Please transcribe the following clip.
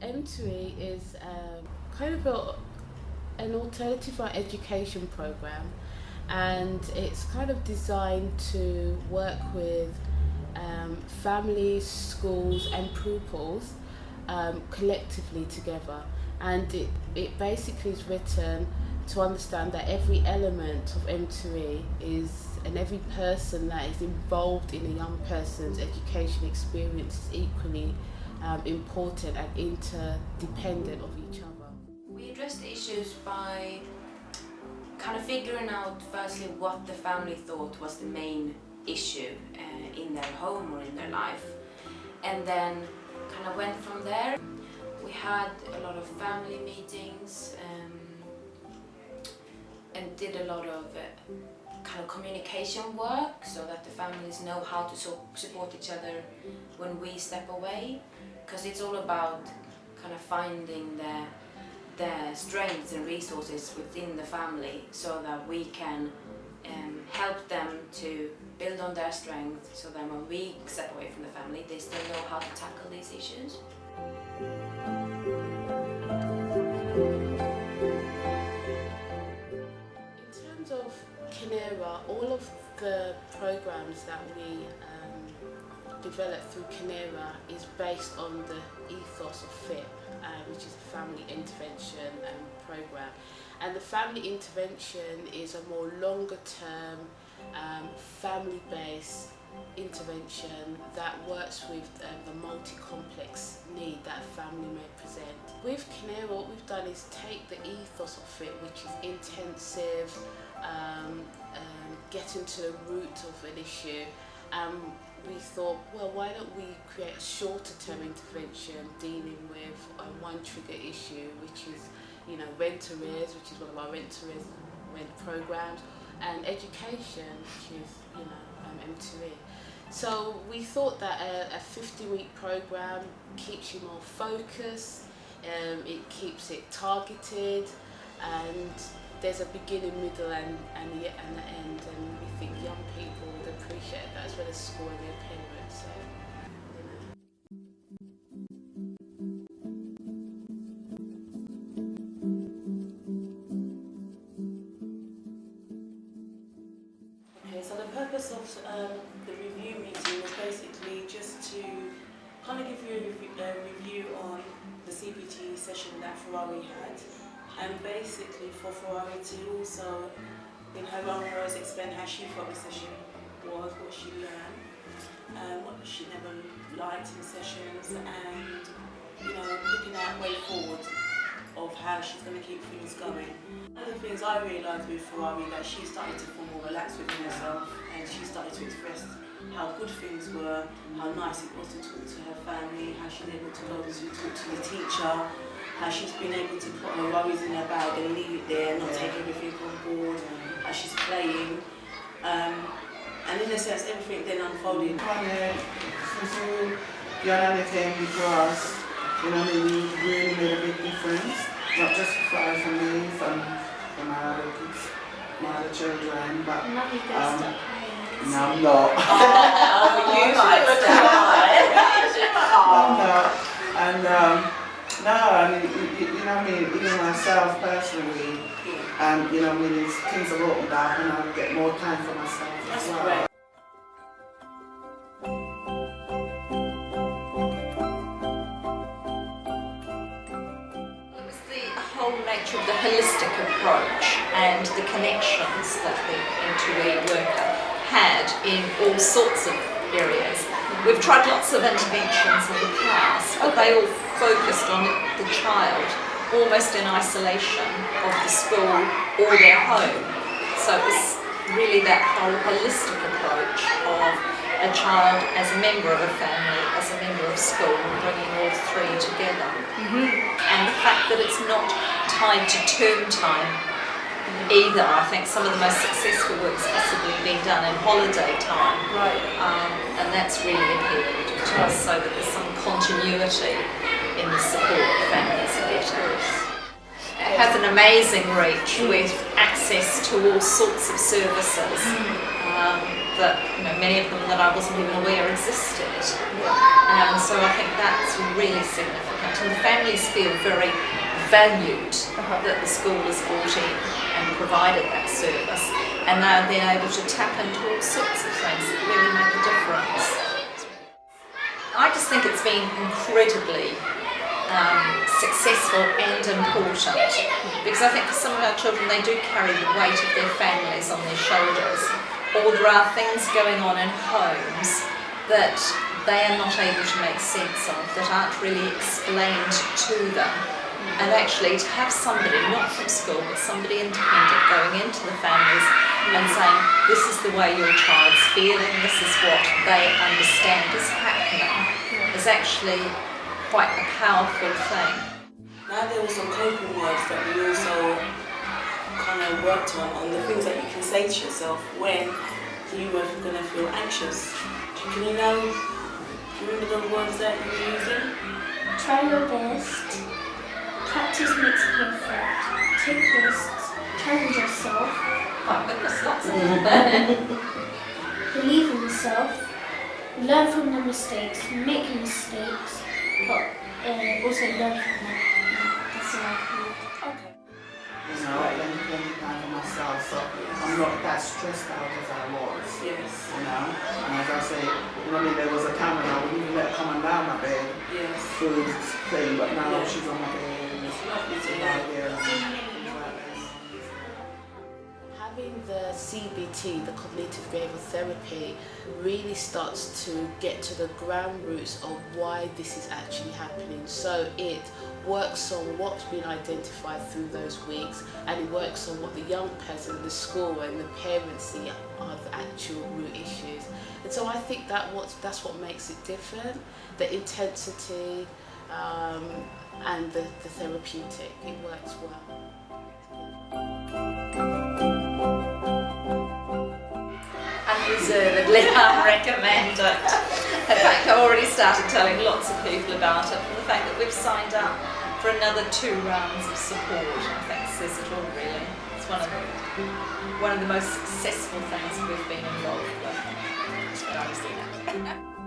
M2E is kind of an alternative education program, and it's kind of designed to work with families, schools and pupils collectively together. And it basically is written to understand that every element of M2E and every person that is involved in a young person's education experience is equally important and interdependent of each other. We addressed the issues by kind of figuring out firstly what the family thought was the main issue in their home or in their life, and then kind of went from there. We had a lot of family meetings and did a lot of kind of communication work so that the families know how to support each other when we step away, because it's all about kind of finding their strengths and resources within the family so that we can help them to build on their strengths, so that when we step away from the family they still know how to tackle these issues. In terms of Kinera, all of the programs that we developed through Kinera is based on the ethos of FIP, which is a family intervention program. And the family intervention is a more longer term, family-based intervention that works with the multi-complex need that a family may present. With Kinera, what we've done is take the ethos of FIP, which is intensive, getting to the root of an issue. We thought, well, why don't we create a shorter term intervention dealing with one trigger issue, which is, rent arrears, which is one of our rent programs, and education, which is, M2E. So we thought that a 50-week program keeps you more focused, it keeps it targeted, and there's a beginning, middle and the end, and we think young people would appreciate that, as well as school and their parents. So, Okay, so the purpose of the review meeting was basically just to kind of give you a review on the CBT session that Ferrari had. And basically for Ferrari to also, in her own words, explain how she thought the session was, what she learned, what she never liked in sessions, and looking at a way forward of how she's going to keep things going. One of the things I realised with Ferrari, that she started to feel more relaxed within herself, and she started to express how good things were, how nice it was to talk to her family, how she's able to go to talk to the teacher, how she's been able to put her worries in her bag and leave it there, not take everything on board, how she's playing. And in a sense, everything then unfolded. Because, you really made a big difference, not just for me, from my other kids, my other children, but no, I'm not. You might I'm not. And no, I mean, even myself personally, things are opened up and I get more time for myself as well. Right. It was the whole nature of the holistic approach and the connections that the M2E worker had in all sorts of areas. We've tried lots of interventions in the past, but they all focused on the child, almost in isolation of the school or their home. So it was really that whole holistic approach of a child as a member of a family, as a member of school, bringing all three together. And the fact that it's not tied to term time either. I think some of the most successful work's possibly been done in holiday time. Right. And that's really appealing to us, so that there's some continuity in the support of families and veterans. It has an amazing reach with access to all sorts of services that many of them that I wasn't even aware existed. So I think that's really significant. important, and the families feel very valued that the school has brought in and provided that service, and they're then able to tap into all sorts of things that really make a difference. I just think it's been incredibly successful and important, because I think for some of our children, they do carry the weight of their families on their shoulders, or there are things going on in homes that they are not able to make sense of, that aren't really explained to them. And actually to have somebody, not from school, but somebody independent going into the families and saying, this is the way your child's feeling, this is what they understand is happening, is actually quite a powerful thing. Now there were some coping words that we also kind of worked on the things that you can say to yourself when you were going to feel anxious. Can you now remember the words that you were using? Try your best. Practice makes perfect. Take risks. Challenge yourself. Oh goodness, lots of them. Believe in yourself. Learn from the mistakes. Make mistakes, but also learn from them. That's all I can do. Okay. You know, plenty time for myself, so I'm not that stressed out as I was. Yes. You know, and as I say, you know, I mean, there was a time when I wouldn't even let her come and lie on my bed. Yes. Food, playing, but now Yeah. she's on my bed. Lovely to She's hear. out there. Having the CBT, the cognitive behavioural therapy, really starts to get to the ground roots of why this is actually happening. So it works on what's been identified through those weeks, and it works on what the young person, the school and the parents see are the actual root issues. And so I think that's what makes it different, the intensity and the therapeutic. It works well. Unreservedly, I recommend it. In fact, I've already started telling lots of people about it, and the fact that we've signed up for another 2 rounds of support, I think says it all really. It's one of the most successful things we've been involved with. That's what I was doing.